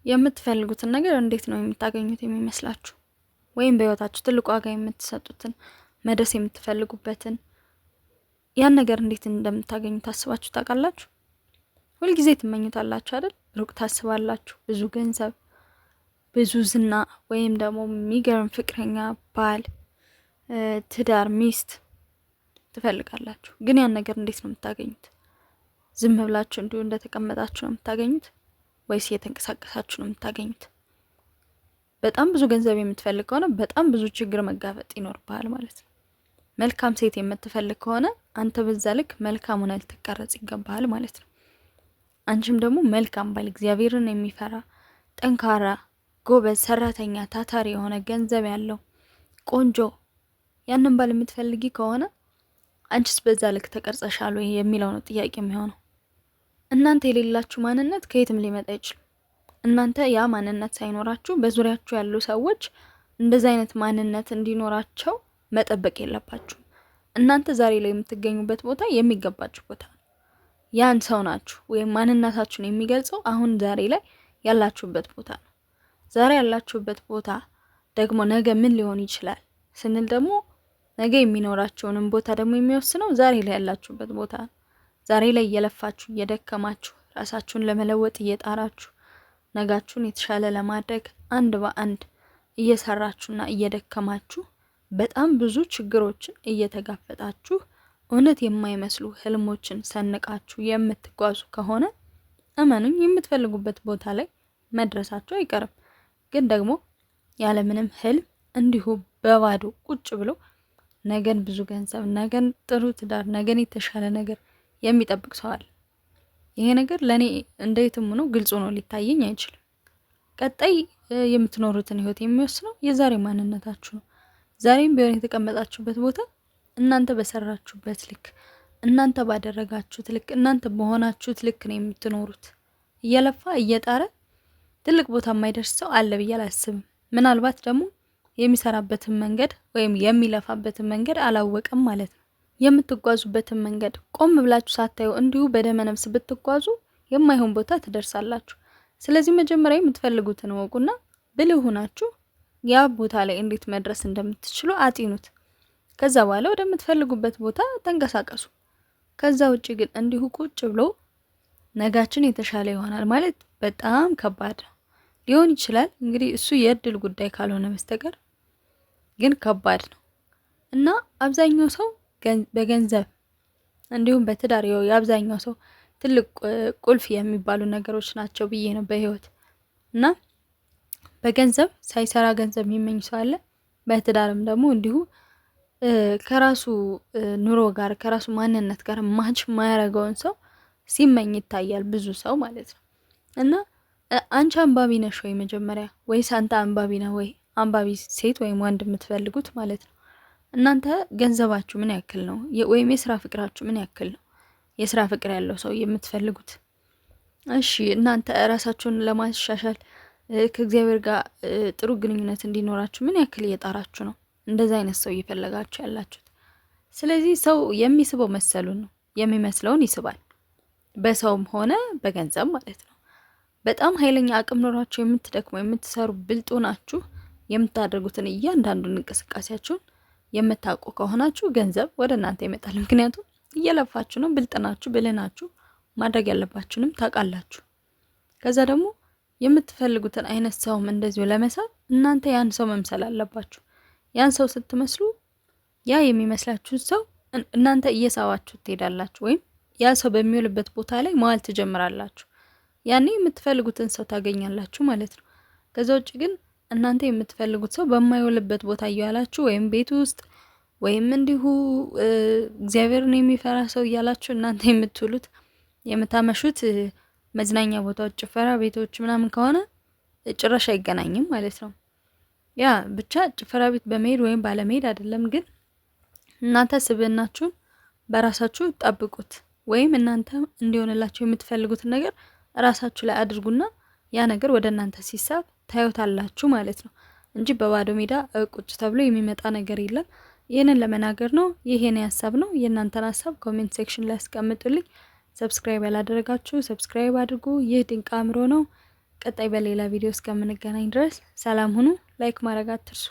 የምትፈልጉትን ነገር እንዴት ነው የምታገኙት የሚመስላችሁ? ወይም በህይወታችሁ ትልቅ ዋጋ የምትሰጡትን መድረስ የምትፈልጉበትን ያን ነገር እንዴት እንደምታገኙ ታስባችሁ ታውቃላችሁ? ሁልጊዜ ትመኙታላችሁ አይደል? ሩቅ ታስባላችሁ። ብዙ ገንዘብ፣ ብዙ ዝና፣ ወይም ደግሞ የሚገርም ፍቅረኛ፣ ባል፣ ትዳር፣ ሚስት ትፈልጋላችሁ። ግን ያን ነገር እንዴት ነው የምታገኙት? ዝም ብላችሁ እንዲሁ እንደተቀመጣችሁ ነው የምታገኙት ወይስ እየተንቀሳቀሳችሁ ነው የምታገኙት? በጣም ብዙ ገንዘብ የምትፈልግ ከሆነ በጣም ብዙ ችግር መጋፈጥ ይኖርብሃል ማለት ነው። መልካም ሴት የምትፈልግ ከሆነ አንተ በዛ ልክ መልካም ሆነ ልትቀረጽ ይገባሃል ማለት ነው። አንቺም ደግሞ መልካም ባል፣ እግዚአብሔርን የሚፈራ ጠንካራ፣ ጎበዝ፣ ሰራተኛ፣ ታታሪ የሆነ ገንዘብ ያለው ቆንጆ ያንን ባል የምትፈልጊ ከሆነ አንቺስ በዛ ልክ ተቀርጸሻል ወይ የሚለው ነው ጥያቄ የሚሆነው። እናንተ የሌላችሁ ማንነት ከየትም ሊመጣ አይችልም። እናንተ ያ ማንነት ሳይኖራችሁ በዙሪያችሁ ያሉ ሰዎች እንደዚህ አይነት ማንነት እንዲኖራቸው መጠበቅ የለባችሁ። እናንተ ዛሬ ላይ የምትገኙበት ቦታ የሚገባችሁ ቦታ ነው። ያን ሰው ናችሁ ወይም ማንነታችሁን የሚገልጸው አሁን ዛሬ ላይ ያላችሁበት ቦታ ነው። ዛሬ ያላችሁበት ቦታ ደግሞ ነገ ምን ሊሆን ይችላል ስንል ደግሞ ነገ የሚኖራቸውንም ቦታ ደግሞ የሚወስነው ዛሬ ላይ ያላችሁበት ቦታ ነው። ዛሬ ላይ እየለፋችሁ እየደከማችሁ ራሳችሁን ለመለወጥ እየጣራችሁ ነጋችሁን የተሻለ ለማድረግ አንድ በአንድ እየሰራችሁና እየደከማችሁ በጣም ብዙ ችግሮችን እየተጋፈጣችሁ እውነት የማይመስሉ ህልሞችን ሰንቃችሁ የምትጓዙ ከሆነ እመኑኝ የምትፈልጉበት ቦታ ላይ መድረሳችሁ አይቀርም። ግን ደግሞ ያለምንም ህልም እንዲሁ በባዶ ቁጭ ብሎ ነገን ብዙ ገንዘብ፣ ነገን ጥሩ ትዳር፣ ነገን የተሻለ ነገር የሚጠብቅ ሰው አለ። ይሄ ነገር ለኔ እንዴትም ሆኖ ግልጽ ሆኖ ሊታየኝ አይችልም። ቀጣይ የምትኖሩትን ህይወት የሚወስነው የዛሬ ማንነታችሁ ነው። ዛሬም ቢሆን የተቀመጣችሁበት ቦታ እናንተ በሰራችሁበት ልክ፣ እናንተ ባደረጋችሁት ልክ፣ እናንተ በሆናችሁት ልክ ነው የምትኖሩት። እየለፋ እየጣረ ትልቅ ቦታ የማይደርስ ሰው አለ ብዬ አላስብም። ምናልባት ደግሞ የሚሰራበትን መንገድ ወይም የሚለፋበትን መንገድ አላወቀም ማለት ነው። የምትጓዙበትን መንገድ ቆም ብላችሁ ሳታዩ እንዲሁ በደመ ነፍስ ብትጓዙ የማይሆን ቦታ ትደርሳላችሁ። ስለዚህ መጀመሪያ የምትፈልጉትን ወቁና ብልህ ሆናችሁ ያ ቦታ ላይ እንዴት መድረስ እንደምትችሉ አጢኑት። ከዛ በኋላ ወደምትፈልጉበት ቦታ ተንቀሳቀሱ። ከዛ ውጪ ግን እንዲሁ ቁጭ ብሎ ነጋችን የተሻለ ይሆናል ማለት በጣም ከባድ ነው። ሊሆን ይችላል እንግዲህ እሱ የእድል ጉዳይ ካልሆነ በስተቀር ግን ከባድ ነው እና አብዛኛው ሰው በገንዘብ እንዲሁም በትዳር የአብዛኛው ሰው ትልቅ ቁልፍ የሚባሉ ነገሮች ናቸው ብዬ ነው በህይወት እና በገንዘብ ሳይሰራ ገንዘብ የሚመኝ ሰው አለ። በትዳርም ደግሞ እንዲሁ ከራሱ ኑሮ ጋር ከራሱ ማንነት ጋር ማች ማያረገውን ሰው ሲመኝ ይታያል ብዙ ሰው ማለት ነው። እና አንቺ አንባቢ ነሽ ወይ መጀመሪያ ወይስ አንተ አንባቢ ነህ ወይ? አንባቢ ሴት ወይም ወንድ የምትፈልጉት ማለት ነው። እናንተ ገንዘባችሁ ምን ያክል ነው? ወይም የስራ ፍቅራችሁ ምን ያክል ነው? የስራ ፍቅር ያለው ሰው የምትፈልጉት። እሺ እናንተ ራሳችሁን ለማሻሻል ከእግዚአብሔር ጋር ጥሩ ግንኙነት እንዲኖራችሁ ምን ያክል እየጣራችሁ ነው? እንደዛ አይነት ሰው እየፈለጋችሁ ያላችሁት። ስለዚህ ሰው የሚስበው መሰሉን ነው፣ የሚመስለውን ይስባል። በሰውም ሆነ በገንዘብ ማለት ነው። በጣም ኃይለኛ አቅም ኖራችሁ የምትደክሙ የምትሰሩ ብልጡ ናችሁ። የምታደርጉትን እያንዳንዱን እንቅስቃሴያችሁን የምታውቁ ከሆናችሁ ገንዘብ ወደ እናንተ ይመጣል። ምክንያቱም እየለፋችሁ ነው፣ ብልጥ ናችሁ፣ ብልህ ናችሁ። ማድረግ ያለባችሁንም ታውቃላችሁ። ከዛ ደግሞ የምትፈልጉትን አይነት ሰውም እንደዚሁ ለመሳብ እናንተ ያን ሰው መምሰል አለባችሁ። ያን ሰው ስትመስሉ ያ የሚመስላችሁን ሰው እናንተ እየሳባችሁ ትሄዳላችሁ፣ ወይም ያ ሰው በሚውልበት ቦታ ላይ መዋል ትጀምራላችሁ። ያኔ የምትፈልጉትን ሰው ታገኛላችሁ ማለት ነው። ከዛ ውጭ ግን እናንተ የምትፈልጉት ሰው በማይውልበት ቦታ እያላችሁ ወይም ቤት ውስጥ ወይም እንዲሁ እግዚአብሔርን የሚፈራ ሰው እያላችሁ እናንተ የምትውሉት የምታመሹት መዝናኛ ቦታዎች፣ ጭፈራ ቤቶች ምናምን ከሆነ ጭራሽ አይገናኝም ማለት ነው። ያ ብቻ ጭፈራ ቤት በመሄድ ወይም ባለመሄድ አይደለም፣ ግን እናንተ ስብዕናችሁን በራሳችሁ ጠብቁት። ወይም እናንተ እንዲሆንላችሁ የምትፈልጉትን ነገር ራሳችሁ ላይ አድርጉና ያ ነገር ወደ እናንተ ሲሳብ ታዩታላችሁ ማለት ነው እንጂ በባዶ ሜዳ ቁጭ ተብሎ የሚመጣ ነገር የለም። ይህንን ለመናገር ነው። ይሄን ሀሳብ ነው። የእናንተን ሀሳብ ኮሜንት ሴክሽን ላይ አስቀምጡልኝ። ሰብስክራይብ ያላደረጋችሁ ሰብስክራይብ አድርጉ። ይህ ድንቅ አእምሮ ነው። ቀጣይ በሌላ ቪዲዮ እስከምንገናኝ ድረስ ሰላም ሁኑ። ላይክ ማድረግ አትርሱ።